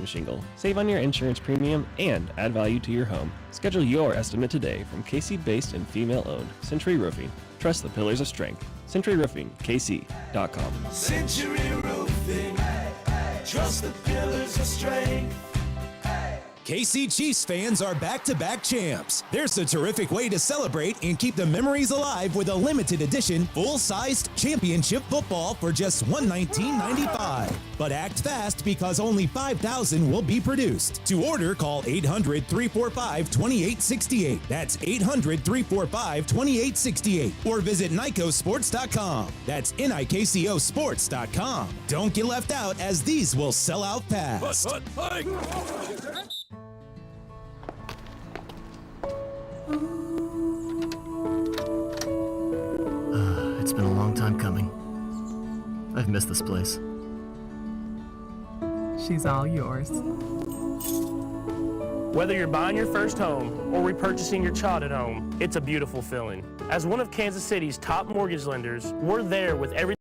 from shingle. Save on your insurance premium and add value to your home. Schedule your estimate today from KC-based and female-owned Century Roofing. Trust the pillars of strength. CenturyRoofingKC.com. Century Roofing. Trust the pillars of strength. KC Chiefs fans are back-to-back champs. There's a terrific way to celebrate and keep the memories alive with a limited edition, full-sized championship football for just $119.95. But act fast because only 5,000 will be produced. To order, call 800-345-2868. That's 800-345-2868. Or visit NICOsports.com. That's NIKCOsports.com. Don't get left out as these will sell out fast. It's been a long time coming. I've missed this place. She's all yours. Whether you're buying your first home or repurchasing your childhood home, it's a beautiful feeling. As one of Kansas City's top mortgage lenders, we're there with everything.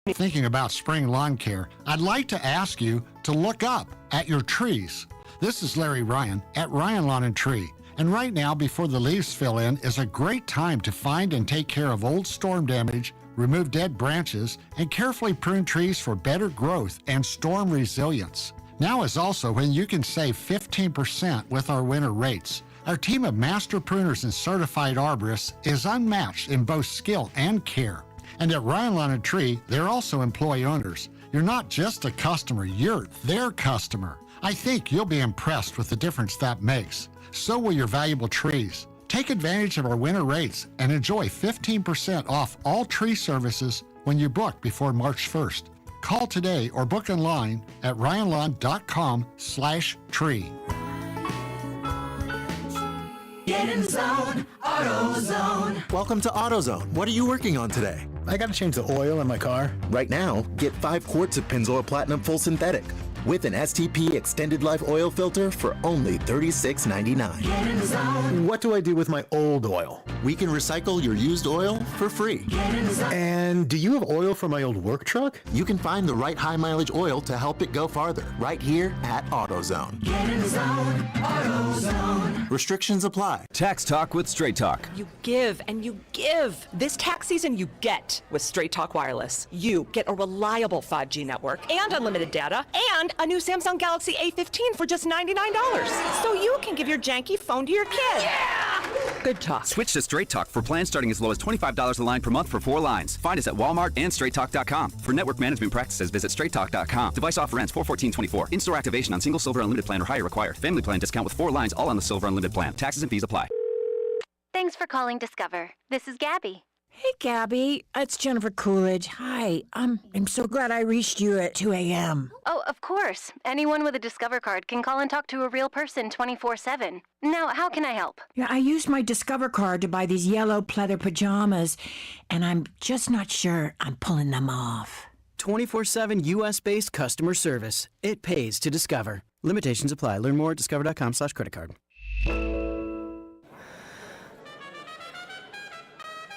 Thinking about spring lawn care, I'd like to ask you to look up at your trees. This is Larry Ryan at Ryan Lawn and Tree. And right now, before the leaves fill in, is a great time to find and take care of old storm damage, remove dead branches, and carefully prune trees for better growth and storm resilience. Now is also when you can save 15% with our winter rates. Our team of master pruners and certified arborists is unmatched in both skill and care. And at Ryan Lawn and Tree, they're also employee owners. You're not just a customer, you're their customer. I think you'll be impressed with the difference that makes. So will your valuable trees. Take advantage of our winter rates and enjoy 15% off all tree services when you book before March 1st. Call today or book online at ryanlawn.com/tree. Get in the zone, AutoZone. Welcome to AutoZone. What are you working on today? I gotta change the oil in my car. Right now, get 5 quarts of Pennzoil Platinum Full Synthetic with an STP Extended Life Oil Filter for only $36.99. Get in the zone. What do I do with my old oil? We can recycle your used oil for free. Get in the zone. And do you have oil for my old work truck? You can find the right high mileage oil to help it go farther right here at AutoZone. Get in the zone, AutoZone. Restrictions apply. Tax Talk with Straight Talk. You give and you give. This tax season you get with Straight Talk Wireless. You get a reliable 5G network and unlimited data and a new Samsung Galaxy A15 for just $99. So you can give your janky phone to your kid. Yeah! Good talk. Switch to Straight Talk for plans starting as low as $25 a line per month for 4 lines. Find us at Walmart and StraightTalk.com. For network management practices, visit StraightTalk.com. Device offer ends 4/14/24. In-store activation on single Silver Unlimited plan or higher required. Family plan discount with 4 lines all on the Silver Unlimited plan. Taxes and fees apply. Thanks for calling Discover. This is Gabby. Hey, Gabby. It's Jennifer Coolidge. Hi. I'm so glad I reached you at 2 a.m. Oh, of course. Anyone with a Discover card can call and talk to a real person 24/7. Now, how can I help? Yeah, I used my Discover card to buy these yellow pleather pajamas, and I'm just not sure I'm pulling them off. 24/7 U.S.-based customer service. It pays to Discover. Limitations apply. Learn more at discover.com/credit card.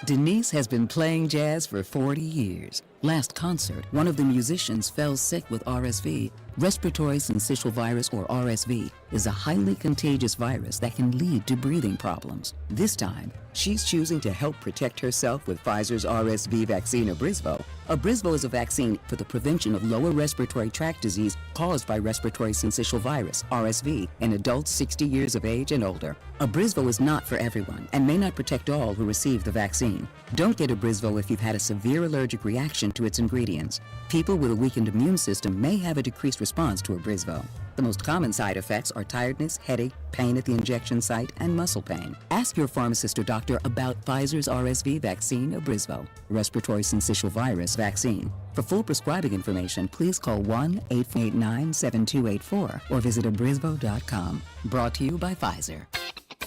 Denise has been playing jazz for 40 years. Last concert, one of the musicians fell sick with RSV. Respiratory syncytial virus, or RSV, is a highly contagious virus that can lead to breathing problems. This time, she's choosing to help protect herself with Pfizer's RSV vaccine, Abrysvo. Abrysvo is a vaccine for the prevention of lower respiratory tract disease caused by respiratory syncytial virus, RSV, in adults 60 years of age and older. Abrysvo is not for everyone and may not protect all who receive the vaccine. Don't get Abrysvo if you've had a severe allergic reaction to its ingredients. People with a weakened immune system may have a decreased response to Abrysvo. The most common side effects are tiredness, headache, pain at the injection site, and muscle pain. Ask your pharmacist or doctor about Pfizer's RSV vaccine, Abrysvo, respiratory syncytial virus vaccine. For full prescribing information, please call 1-889-7284 or visit abrysvo.com. Brought to you by Pfizer.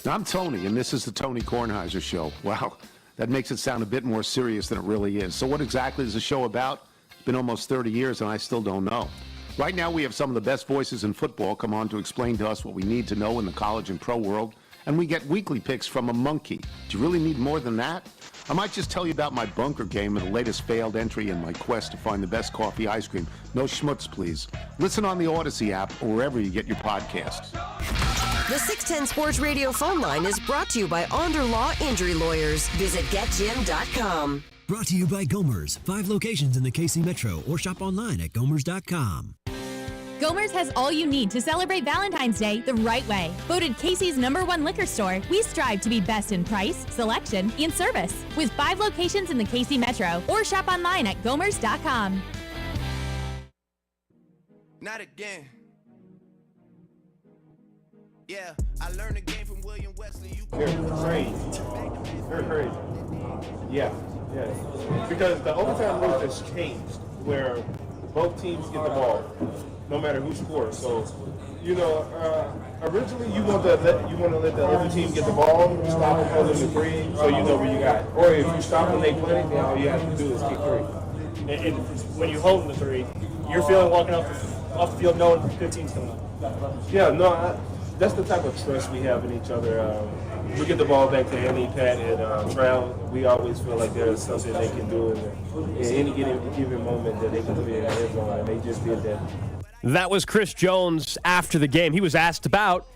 I'm Tony, and this is the Tony Kornheiser Show. Wow, that makes it sound a bit more serious than it really is. So what exactly is the show about? It's been almost 30 years, and I still don't know. Right now, we have some of the best voices in football come on to explain to us what we need to know in the college and pro world. And we get weekly picks from a monkey. Do you really need more than that? I might just tell you about my bunker game and the latest failed entry in my quest to find the best coffee ice cream. No schmutz, please. Listen on the Odyssey app or wherever you get your podcasts. The 610 Sports Radio phone line is brought to you by Onder Law Injury Lawyers. Visit getjim.com. Brought to you by Gomer's. 5 locations in the KC Metro or shop online at gomers.com. Gomer's has all you need to celebrate Valentine's Day the right way. Voted Casey's #1 liquor store, we strive to be best in price, selection, and service. With 5 locations in the KC Metro or shop online at gomers.com. Not again. Yeah, I learned the game from William Wesley. They're crazy. They're crazy. Yeah. Because the overtime rule has changed where both teams get the ball, no matter who scores. So, originally you want to let the other team get the ball, stop them holding the 3, so you know where you got it. Or if you stop when they play, then all you have to do is kick 3. And when you hold the 3, you're feeling walking off the field knowing 15's coming up. Yeah, that's the type of trust we have in each other. We get the ball back to Andy, Pat, and Trout. We always feel like there's something they can do in any given moment that they can put in the end zone, and they just did that. That was Chris Jones after the game. He was asked about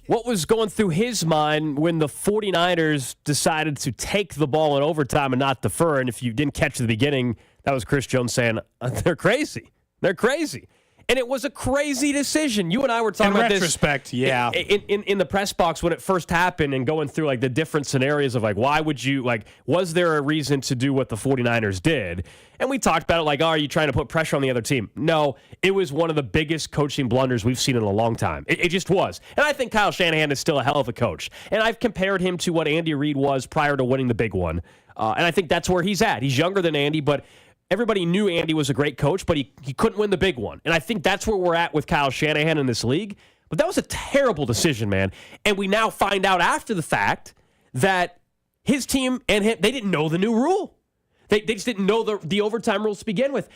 what was going through his mind when the 49ers decided to take the ball in overtime and not defer. And if you didn't catch the beginning, that was Chris Jones saying, they're crazy. They're crazy. And it was a crazy decision. You and I were talking about this. In retrospect, yeah. In the press box when it first happened and going through like the different scenarios of like, why would you, like, was there a reason to do what the 49ers did? And we talked about it like, are you trying to put pressure on the other team? No, it was one of the biggest coaching blunders we've seen in a long time. It just was. And I think Kyle Shanahan is still a hell of a coach. And I've compared him to what Andy Reid was prior to winning the big one. And I think that's where he's at. He's younger than Andy, but everybody knew Andy was a great coach, but he couldn't win the big one. And I think that's where we're at with Kyle Shanahan in this league. But that was a terrible decision, man. And we now find out after the fact that his team and him, they didn't know the new rule. They just didn't know the overtime rules to begin with.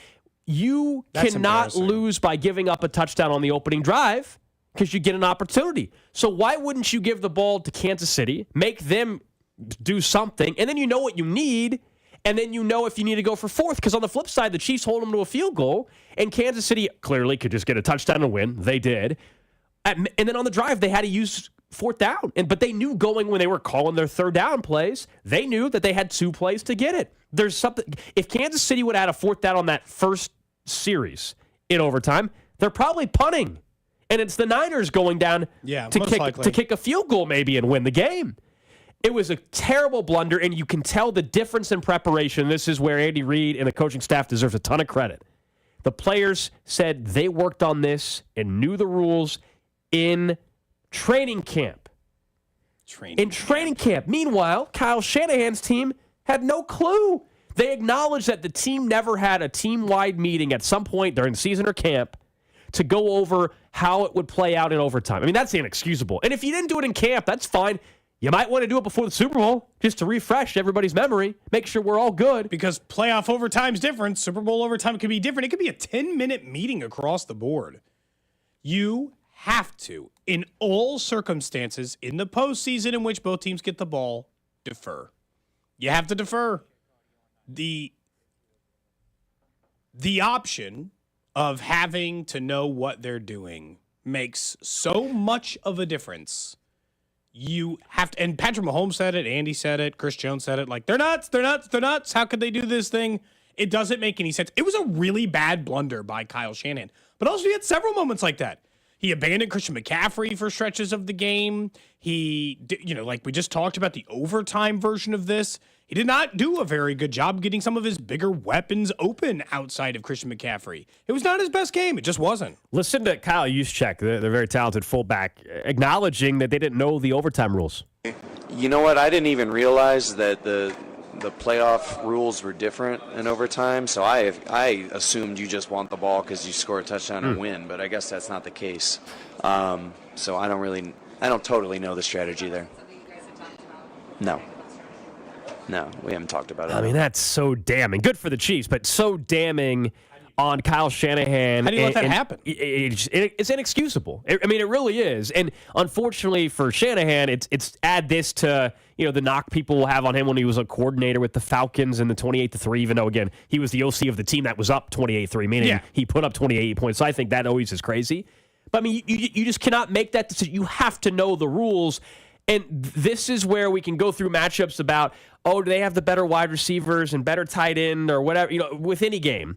You cannot lose by giving up a touchdown on the opening drive because you get an opportunity. So why wouldn't you give the ball to Kansas City, make them do something, and then you know what you need, and then you know if you need to go for 4th, because on the flip side, the Chiefs hold them to a field goal, and Kansas City clearly could just get a touchdown and win. They did. And then on the drive, they had to use 4th down. But they knew going when they were calling their 3rd down plays, they knew that they had 2 plays to get it. There's something. If Kansas City would add a 4th down on that first series in overtime, they're probably punting. And it's the Niners going down to kick a field goal maybe and win the game. It was a terrible blunder, and you can tell the difference in preparation. This is where Andy Reid and the coaching staff deserves a ton of credit. The players said they worked on this and knew the rules in training camp. Training camp. Meanwhile, Kyle Shanahan's team had no clue. They acknowledged that the team never had a team-wide meeting at some point during the season or camp to go over how it would play out in overtime. I mean, that's inexcusable. And if you didn't do it in camp, that's fine. You might want to do it before the Super Bowl just to refresh everybody's memory, make sure we're all good. Because playoff overtime's different. Super Bowl overtime could be different. It could be a 10-minute meeting across the board. You have to, in all circumstances, in the postseason in which both teams get the ball, defer. You have to defer. The option of having to know what they're doing makes so much of a difference. You have to, and Patrick Mahomes said it, Andy said it, Chris Jones said it, like, they're nuts. How could they do this thing? It doesn't make any sense. It was a really bad blunder by Kyle Shanahan, but also he had several moments like that. He abandoned Christian McCaffrey for stretches of the game. He, like we just talked about the overtime version of this. He did not do a very good job getting some of his bigger weapons open outside of Christian McCaffrey. It was not his best game. It just wasn't. Listen to Kyle Juszczyk, the very talented fullback, acknowledging that they didn't know the overtime rules. You know what? I didn't even realize that the playoff rules were different in overtime, so I assumed you just want the ball because you score a touchdown and win, but I guess that's not the case. So I don't totally know the strategy there. No, we haven't talked about it. I mean, that's so damning. Good for the Chiefs, but so damning on Kyle Shanahan. How do you let that happen? It's inexcusable. I mean, it really is. And unfortunately for Shanahan, it's add this to the knock people will have on him when he was a coordinator with the Falcons in the 28-3. Even though again he was the OC of the team that was up 28-3, meaning he put up 28 points. So I think that always is crazy. But I mean, you just cannot make that decision. You have to know the rules. And this is where we can go through matchups about, do they have the better wide receivers and better tight end or whatever, with any game.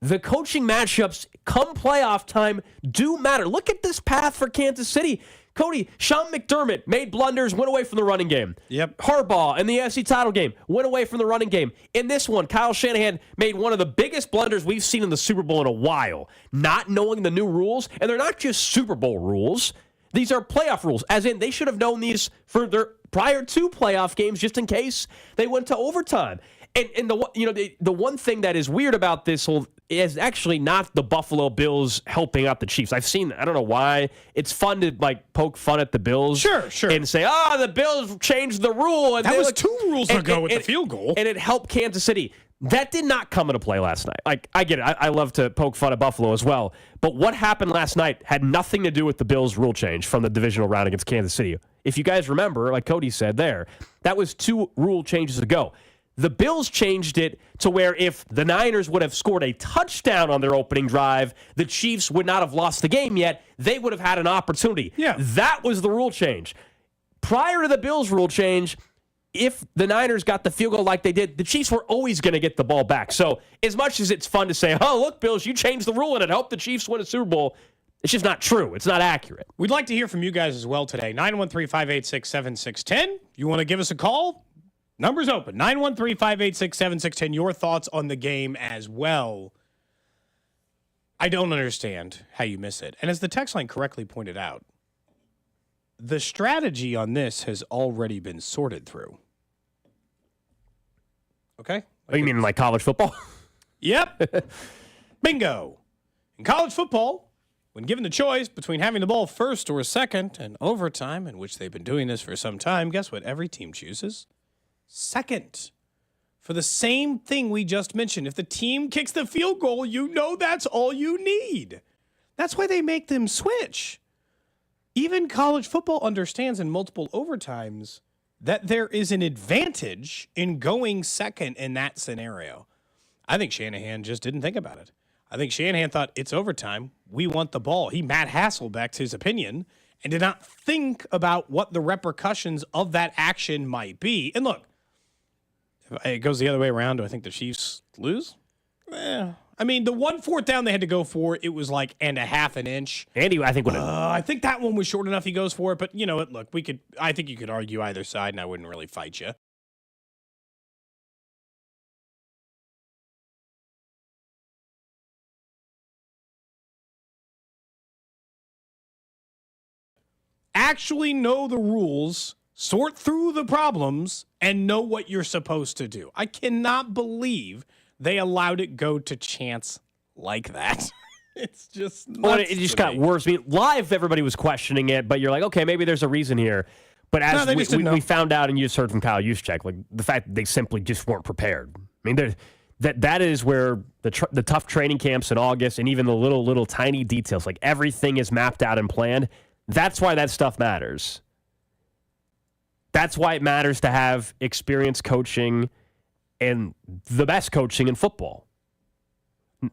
The coaching matchups come playoff time do matter. Look at this path for Kansas City. Cody, Sean McDermott made blunders, went away from the running game. Yep. Harbaugh in the AFC title game went away from the running game. In this one, Kyle Shanahan made one of the biggest blunders we've seen in the Super Bowl in a while, not knowing the new rules. And they're not just Super Bowl rules. These are playoff rules, as in they should have known these for their prior to playoff games just in case they went to overtime. And the one thing that is weird about this whole is actually not the Buffalo Bills helping out the Chiefs. I don't know why. It's fun to poke fun at the Bills. Sure. And say, the Bills changed the rule. And that was 2 rules ago with the field goal. And it helped Kansas City. That did not come into play last night. I get it. I love to poke fun at Buffalo as well. But what happened last night had nothing to do with the Bills' rule change from the divisional round against Kansas City. If you guys remember, like Cody said there, that was 2 rule changes ago. The Bills changed it to where if the Niners would have scored a touchdown on their opening drive, the Chiefs would not have lost the game yet. They would have had an opportunity. Yeah. That was the rule change. Prior to the Bills' rule change, if the Niners got the field goal like they did, the Chiefs were always going to get the ball back. So as much as it's fun to say, look, Bills, you changed the rule and it helped the Chiefs win a Super Bowl, it's just not true. It's not accurate. We'd like to hear from you guys as well today. 913-586-7610. You want to give us a call? Number's open. 913-586-7610. Your thoughts on the game as well. I don't understand how you miss it. And as the text line correctly pointed out, the strategy on this has already been sorted through. Okay? You mean like college football? Yep. Bingo. In college football, when given the choice between having the ball first or second and overtime, in which they've been doing this for some time, guess what every team chooses? Second. For the same thing we just mentioned. If the team kicks the field goal, that's all you need. That's why they make them switch. Even college football understands in multiple overtimes that there is an advantage in going second in that scenario. I think Shanahan just didn't think about it. I think Shanahan thought, it's overtime. We want the ball. He Matt Hasselbeck's his opinion and did not think about what the repercussions of that action might be. And look, if it goes the other way around, do I think the Chiefs lose? I mean, the 1 4th down they had to go for, it was like and a half an inch. Andy, I think I think that one was short enough he goes for it. But you know what? Look, I think you could argue either side, and I wouldn't really fight you. Actually know the rules, sort through the problems, and know what you're supposed to do. I cannot believe they allowed it go to chance like that. It's just nuts it just got worse. I mean, live, everybody was questioning it, but you're like, okay, maybe there's a reason here. But as we found out, and you just heard from Kyle Juszczyk, like the fact that they simply just weren't prepared. I mean, that is where the tough training camps in August and even the little tiny details, like everything is mapped out and planned. That's why that stuff matters. That's why it matters to have experienced coaching and the best coaching in football.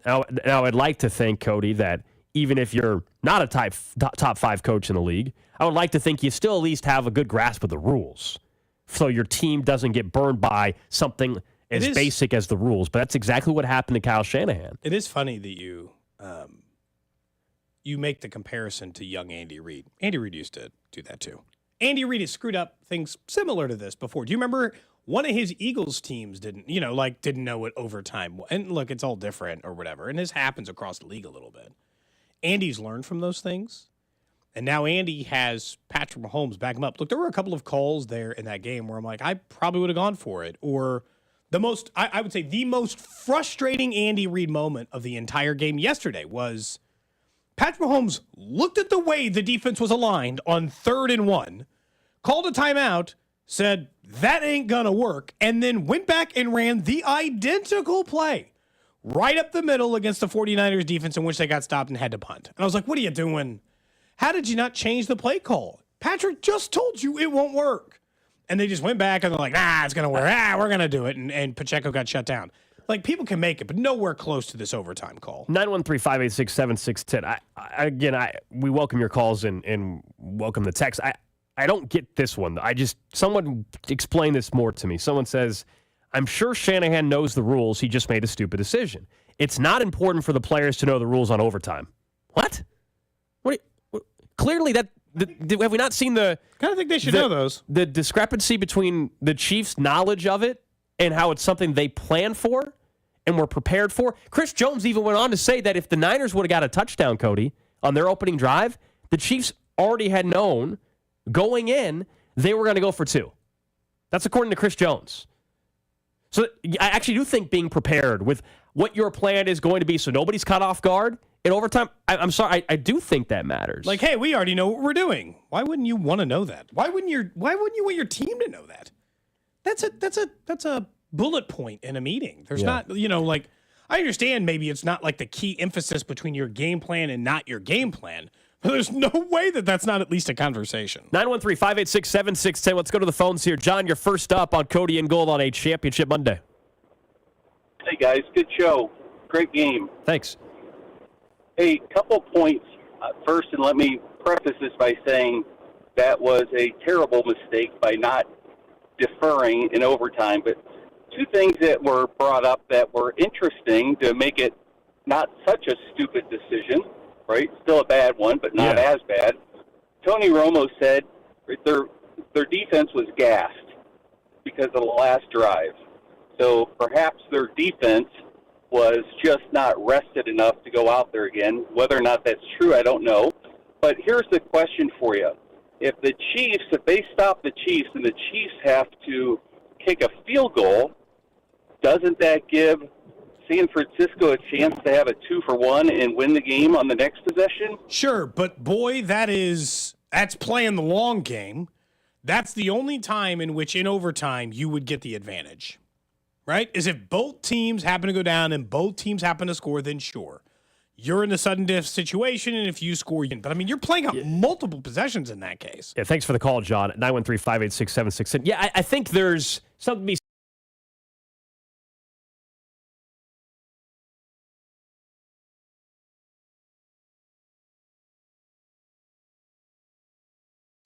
Now, I'd like to think, Cody, that even if you're not a top 5 coach in the league, I would like to think you still at least have a good grasp of the rules so your team doesn't get burned by something as basic as the rules. But that's exactly what happened to Kyle Shanahan. It is funny that you make the comparison to young Andy Reid. Andy Reid used to do that too. Andy Reid has screwed up things similar to this before. Do you remember one of his Eagles teams didn't know what overtime was? And look, it's all different or whatever. And this happens across the league a little bit. Andy's learned from those things. And now Andy has Patrick Mahomes back him up. Look, there were a couple of calls there in that game where I'm like, I probably would have gone for it. Or I would say the most frustrating Andy Reid moment of the entire game yesterday was Patrick Mahomes looked at the way the defense was aligned on 3rd and 1, called a timeout, said, that ain't gonna work, and then went back and ran the identical play right up the middle against the 49ers defense in which they got stopped and had to punt. And I was like, what are you doing? How did you not change the play call? Patrick just told you it won't work. And they just went back and they're like, it's going to work. We're going to do it. And Pacheco got shut down. Like, people can make it, but nowhere close to this overtime call. 913-586-7610. We welcome your calls and welcome the text. I don't get this one. Someone explain this more to me. Someone says, I'm sure Shanahan knows the rules. He just made a stupid decision. It's not important for the players to know the rules on overtime. What? Clearly, have we not seen the... I kind of think they should know those. The discrepancy between the Chiefs' knowledge of it and how it's something they plan for and were prepared for. Chris Jones even went on to say that if the Niners would have got a touchdown, Cody, on their opening drive, the Chiefs already had known going in they were going to go for 2. That's according to Chris Jones. So I actually do think being prepared with what your plan is going to be so nobody's caught off guard in overtime, I'm sorry, I do think that matters. Like, hey, we already know what we're doing. Why wouldn't you want to know that? Why wouldn't you want your team to know that? That's a bullet point in a meeting. There's not, I understand maybe it's not like the key emphasis between your game plan and not your game plan. But there's no way that's not at least a conversation. 913-586-7610. Let's go to the phones here. John, you're first up on Cody and Gold on a Championship Monday. Hey, guys. Good show. Great game. Thanks. Hey, couple points. First, and let me preface this by saying that was a terrible mistake by not deferring in overtime. But 2 things that were brought up that were interesting to make it not such a stupid decision, right? Still a bad one, but not as bad. Tony Romo said their defense was gassed because of the last drive. So perhaps their defense was just not rested enough to go out there again. Whether or not that's true, I don't know. But here's the question for you. If they stop the Chiefs and the Chiefs have to kick a field goal, doesn't that give San Francisco a chance to have a 2-for-1 and win the game on the next possession? Sure, but boy, that's playing the long game. That's the only time in which in overtime you would get the advantage, right? Is if both teams happen to go down and both teams happen to score, then sure. You're in a sudden death situation, and if you score, you win. But, I mean, you're playing out multiple possessions in that case. Yeah, thanks for the call, John. 913-586-7610. Yeah, I think there's something to be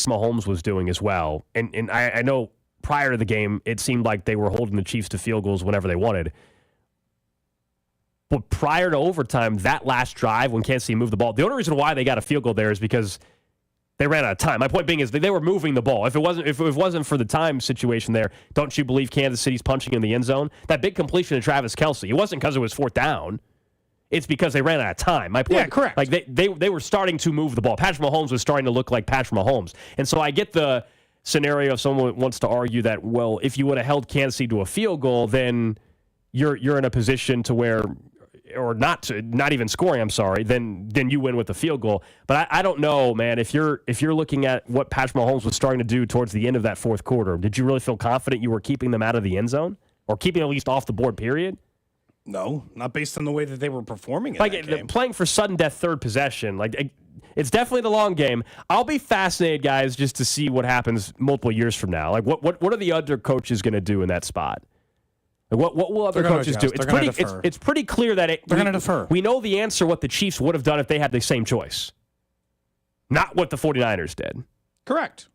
Mahomes was doing as well. And I know prior to the game, it seemed like they were holding the Chiefs to field goals whenever they wanted. But prior to overtime, that last drive when Kansas City moved the ball, the only reason why they got a field goal there is because they ran out of time. My point being is they were moving the ball. If it wasn't for the time situation there, don't you believe Kansas City's punching in the end zone? That big completion to Travis Kelce, it wasn't because it was 4th down. It's because they ran out of time. My point, yeah, correct. Like they were starting to move the ball. Patrick Mahomes was starting to look like Patrick Mahomes. And so I get the scenario if someone wants to argue that, well, if you would have held Kansas City to a field goal, then you're in a position to where, or not even scoring, I'm sorry, then you win with the field goal. But I don't know, man, if you're looking at what Patrick Mahomes was starting to do towards the end of that 4th quarter, did you really feel confident you were keeping them out of the end zone? Or keeping at least off the board, period? No, not based on the way that they were performing in that game. Playing for sudden death 3rd possession, it's definitely the long game. I'll be fascinated, guys, just to see what happens multiple years from now. Like, what are the other coaches going to do in that spot? Like, what will other coaches do? It's pretty clear that they're going to defer. We know the answer what the Chiefs would have done if they had the same choice. Not what the 49ers did. Correct.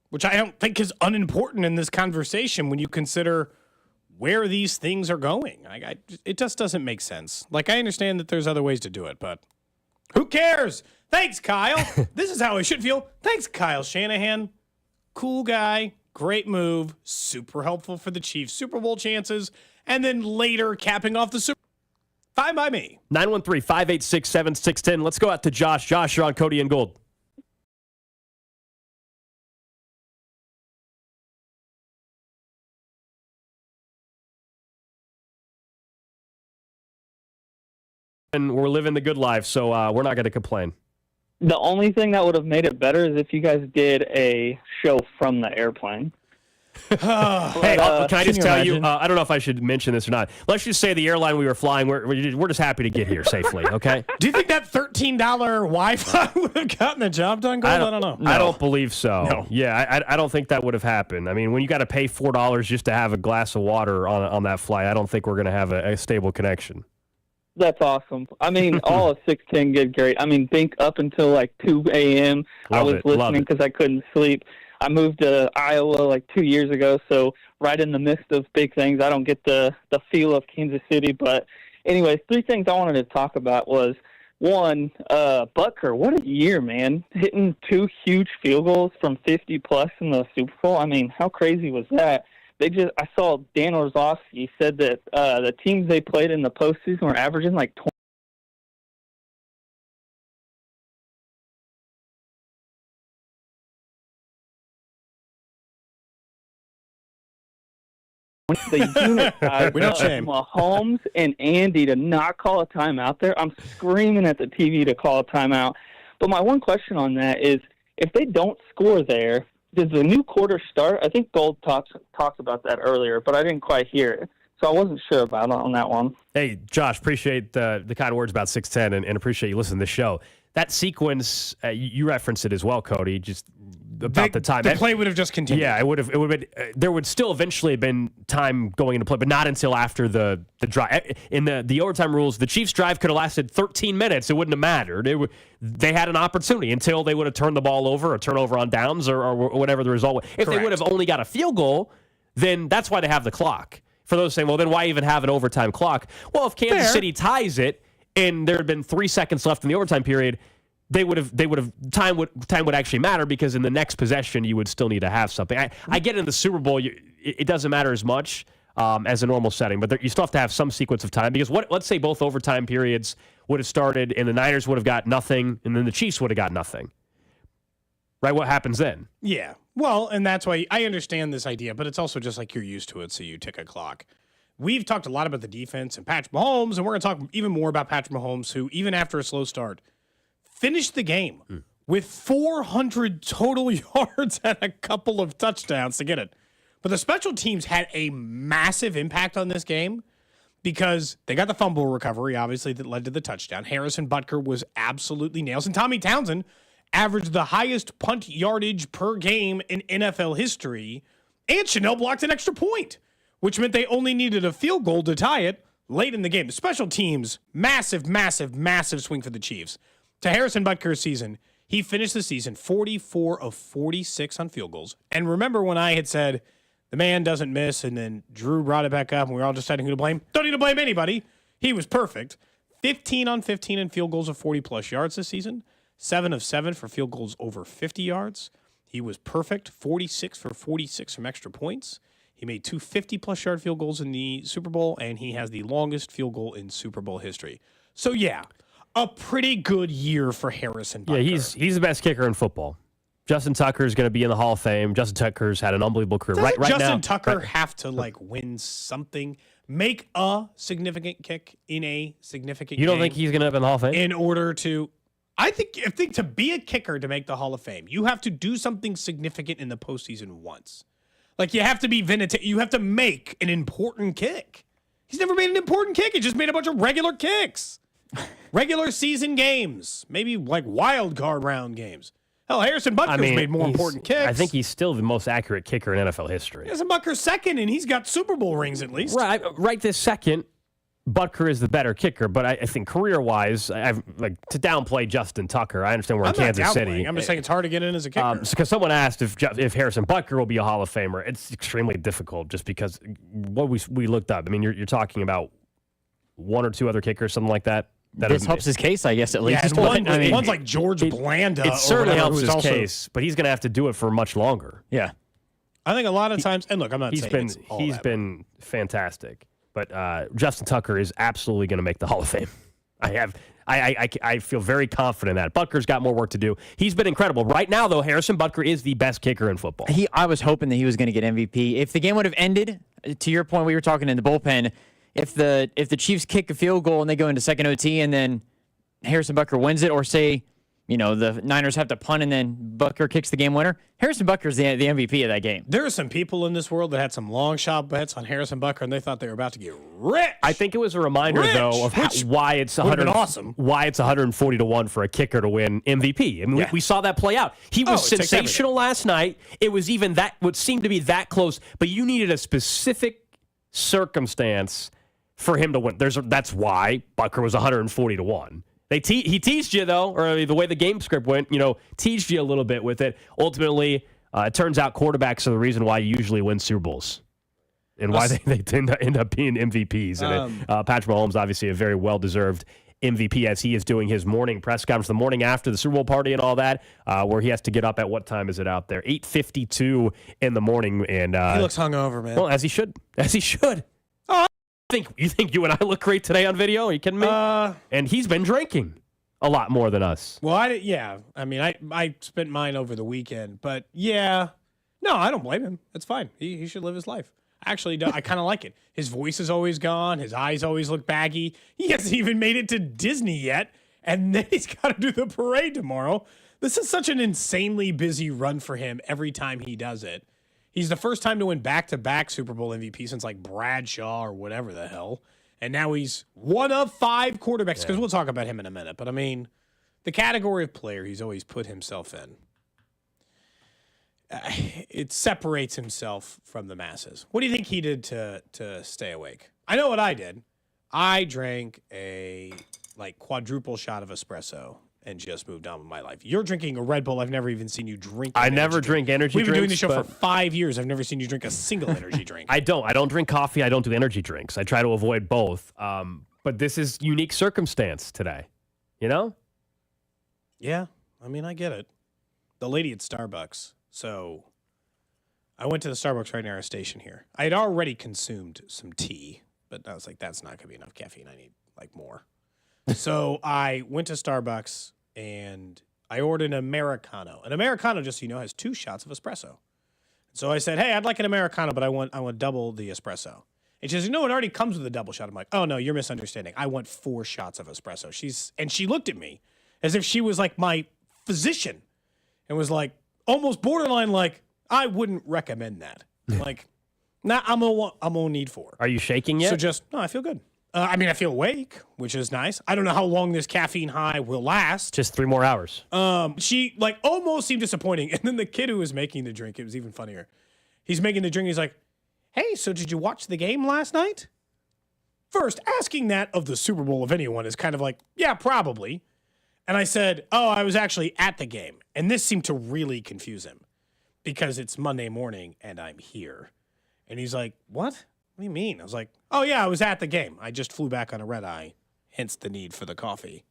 Which I don't think is unimportant in this conversation when you consider where these things are going. It just doesn't make sense. Like, I understand that there's other ways to do it, but who cares? Thanks, Kyle. This is how I should feel. Thanks, Kyle Shanahan. Cool guy. Great move. Super helpful for the Chiefs' Super Bowl chances. And then later capping off the Super Bowl. Fine by me. 913-586-7610. Let's go out to Josh. Josh, you're on Cody and Gold. And we're living the good life, so we're not going to complain. The only thing that would have made it better is if you guys did a show from the airplane. Hey, can I just tell you? I don't know if I should mention this or not. Let's just say the airline we were flying, we're just happy to get here safely. Okay. Do you think that $13 Wi-Fi would have gotten the job done, Gold? I don't know. I don't believe so. No. Yeah, I don't think that would have happened. I mean, when you got to pay $4 just to have a glass of water on that flight, I don't think we're going to have a stable connection. That's awesome. I mean, all of 610 did great. I mean, think up until like 2 a.m. I was listening because I couldn't sleep. I moved to Iowa like 2 years ago, so right in the midst of big things, I don't get the feel of Kansas City. But anyways, 3 things I wanted to talk about was, one, Butker, what a year, man. Hitting 2 huge field goals from 50-plus in the Super Bowl. I mean, how crazy was that? I saw Dan Orlovsky said that the teams they played in the postseason were averaging like 20. The unit size We don't of shame. Mahomes and Andy to not call a timeout there. I'm screaming at the TV to call a timeout. But my one question on that is, if they don't score there, does the new quarter start? I think Gold talked about that earlier, but I didn't quite hear it. So I wasn't sure about it on that one. Hey, Josh, appreciate the kind words about 610 and appreciate you listening to the show. That sequence, you referenced it as well, Cody, just about the time. The play would have just continued. Yeah, it would have been, there would still eventually have been time going into play, but not until after the drive. In the overtime rules, the Chiefs' drive could have lasted 13 minutes. It wouldn't have mattered. They had an opportunity until they would have turned the ball over, a turnover on downs, or whatever the result was. If they would have only got a field goal, then that's why they have the clock. For those saying, well, then why even have an overtime clock? Well, if Kansas City ties it and there had been 3 seconds left in the overtime period, time would actually matter, because in the next possession you would still need to have something. I get in the Super Bowl, it doesn't matter as much as a normal setting, but you still have to have some sequence of time, because let's say both overtime periods would have started and the Niners would have got nothing and then the Chiefs would have got nothing. Right? What happens then? Yeah. Well, and that's why I understand this idea, but it's also just like you're used to it, so you tick a clock. We've talked a lot about the defense and Patrick Mahomes, and we're going to talk even more about Patrick Mahomes, who, even after a slow start, finished the game with 400 total yards and a couple of touchdowns to get it. But the special teams had a massive impact on this game because they got the fumble recovery, obviously, that led to the touchdown. Harrison Butker was absolutely nails. And Tommy Townsend averaged the highest punt yardage per game in NFL history. And Chanel blocked an extra point, which meant they only needed a field goal to tie it late in the game. The special teams, massive, massive, massive swing for the Chiefs. To Harrison Butker's season, he finished the season 44 of 46 on field goals. And remember when I had said the man doesn't miss, and then Drew brought it back up and we were all deciding who to blame? Don't need to blame anybody. He was perfect. 15 on 15 in field goals of 40-plus yards this season. 7 of 7 for field goals over 50 yards. He was perfect. 46 for 46 from extra points. He made 2 50-plus yard field goals in the Super Bowl, and he has the longest field goal in Super Bowl history. So, yeah, a pretty good year for Harrison Butker. Yeah, he's the best kicker in football. Justin Tucker is going to be in the Hall of Fame. Justin Tucker's had an unbelievable career. Doesn't right Justin now, Tucker have to win something, make a significant kick in a significant You don't game think he's going to have in the Hall of Fame? in order to? I think to be a kicker to make the Hall of Fame, you have to do something significant in the postseason once. Like, you have to be vintage. You have to make an important kick. He's never made an important kick. He just made a bunch of regular kicks. Regular season games. Maybe like wild card round games. Hell, Harrison Butker's made more important kicks. I think he's still the most accurate kicker in NFL history. Harrison Butker's second, and he's got Super Bowl rings at least. Right this second, Butker is the better kicker, but I think career-wise, to downplay Justin Tucker. I understand we're in Kansas City. I'm just saying it's hard to get in as a kicker. Because someone asked if Harrison Butker will be a Hall of Famer. It's extremely difficult just because what we looked up. I mean, you're talking about one or two other kickers, something like that. This helps his case, I guess, at least. Yeah, one's like George Blanda. It certainly helps his case, but he's going to have to do it for much longer. Yeah. I think a lot of times, and look, I'm not saying he's been fantastic, but Justin Tucker is absolutely going to make the Hall of Fame. I feel very confident in that. Butker's got more work to do. He's been incredible. Right now, though, Harrison Butker is the best kicker in football. I was hoping that he was going to get MVP. If the game would have ended, to your point, we were talking in the bullpen, if the Chiefs kick a field goal and they go into second OT and then Harrison Butker wins it, or say the Niners have to punt and then Butker kicks the game winner. Harrison Butker's the MVP of that game. There are some people in this world that had some long shot bets on Harrison Butker, and they thought they were about to get rich. I think it was a reminder, though, of why it's awesome. Why it's 140-1 for a kicker to win MVP. I mean, we saw that play out. He was sensational last night. It was even what seemed to be that close, but you needed a specific circumstance for him to win. That's why Butker was 140-1. He teased you, though, or the way the game script went, teased you a little bit with it. Ultimately, it turns out quarterbacks are the reason why you usually win Super Bowls and why they tend to end up being MVPs. And Patrick Mahomes, obviously a very well-deserved MVP, as he is doing his morning press conference the morning after the Super Bowl party and all that, where he has to get up at what time is it out there? 8:52 in the morning. And he looks hungover, man. Well, as he should. As he should. You think you and I look great today on video? Are you kidding me? And he's been drinking a lot more than us. Well, I spent mine over the weekend, but yeah. No, I don't blame him. It's fine. He should live his life. Actually, I kind of like it. His voice is always gone. His eyes always look baggy. He hasn't even made it to Disney yet, and then he's got to do the parade tomorrow. This is such an insanely busy run for him every time he does it. He's the first time to win back-to-back Super Bowl MVP since like Bradshaw or whatever the hell. And now he's one of 5 quarterbacks, because we'll talk about him in a minute. But, I mean, the category of player he's always put himself in, it separates himself from the masses. What do you think he did to stay awake? I know what I did. I drank a quadruple shot of espresso and just moved on with my life. You're drinking a Red Bull. I've never even seen you drink. I never drink energy drinks. We've been doing this show for 5 years. I've never seen you drink a single energy drink. I don't drink coffee. I don't do energy drinks. I try to avoid both. But this is unique circumstance today. Yeah. I mean, I get it. The lady at Starbucks. So I went to the Starbucks right near our station here. I had already consumed some tea, but I was like, that's not going to be enough caffeine. I need more. So I went to Starbucks and I ordered an Americano. An Americano, just so you know, has 2 shots of espresso. So I said, hey, I'd like an Americano, but I want double the espresso. And she says, it already comes with a double shot. I'm like, oh, no, you're misunderstanding. I want 4 shots of espresso. She looked at me as if she was like my physician and was like almost borderline like, I wouldn't recommend that. Like, nah, I'm gonna need 4. Are you shaking yet? So no, I feel good. I feel awake, which is nice. I don't know how long this caffeine high will last. Just 3 more hours. She almost seemed disappointing. And then the kid who was making the drink, it was even funnier. He's making the drink. He's like, hey, so did you watch the game last night? First, asking that of the Super Bowl of anyone is kind of like, yeah, probably. And I said, oh, I was actually at the game. And this seemed to really confuse him because it's Monday morning and I'm here. And he's like, what? What do you mean? I was like, oh, yeah, I was at the game. I just flew back on a red eye, hence the need for the coffee.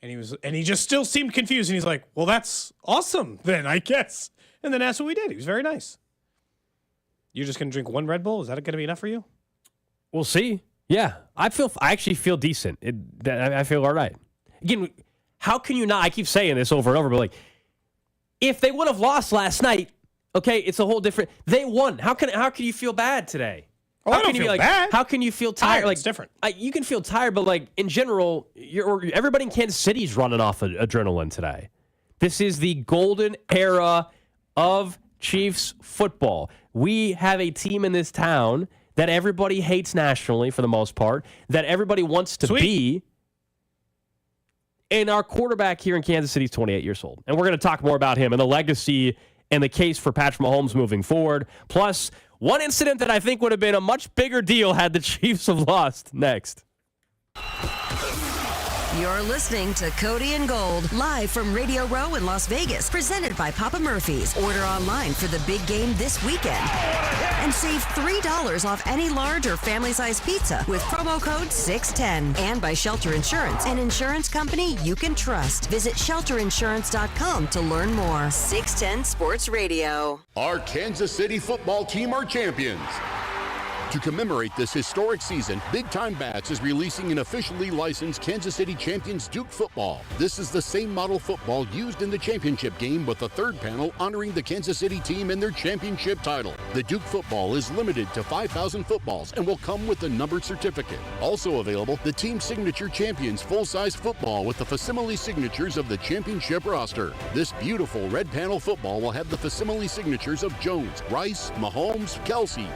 And he just still seemed confused. And he's like, well, that's awesome then, I guess. And then that's what we did. He was very nice. You're just going to drink 1 Red Bull? Is that going to be enough for you? We'll see. Yeah. I actually feel decent. I feel all right. Again, how can you not? I keep saying this over and over, but if they would have lost last night, okay, it's a whole different. They won. How can you feel bad today? Oh, I don't feel bad. How can you feel tired? It's different. You can feel tired, but in general, everybody in Kansas City's running off adrenaline today. This is the golden era of Chiefs football. We have a team in this town that everybody hates nationally for the most part, that everybody wants to be. And our quarterback here in Kansas City is 28 years old. And we're going to talk more about him and the legacy and the case for Patrick Mahomes moving forward. Plus, one incident that I think would have been a much bigger deal had the Chiefs have lost. Next. You're listening to Cody and Gold, live from Radio Row in Las Vegas, presented by Papa Murphy's. Order online for the big game this weekend. And save $3 off any large or family-size pizza with promo code 610. And by Shelter Insurance, an insurance company you can trust. Visit shelterinsurance.com to learn more. 610 Sports Radio. Our Kansas City football team are champions. To commemorate this historic season, Big Time Bats is releasing an officially licensed Kansas City Champions Duke football. This is the same model football used in the championship game, with the third panel honoring the Kansas City team and their championship title. The Duke football is limited to 5,000 footballs and will come with a numbered certificate. Also available, the Team Signature Champions full-size football with the facsimile signatures of the championship roster. This beautiful red panel football will have the facsimile signatures of Jones, Rice, Mahomes, Kelsey,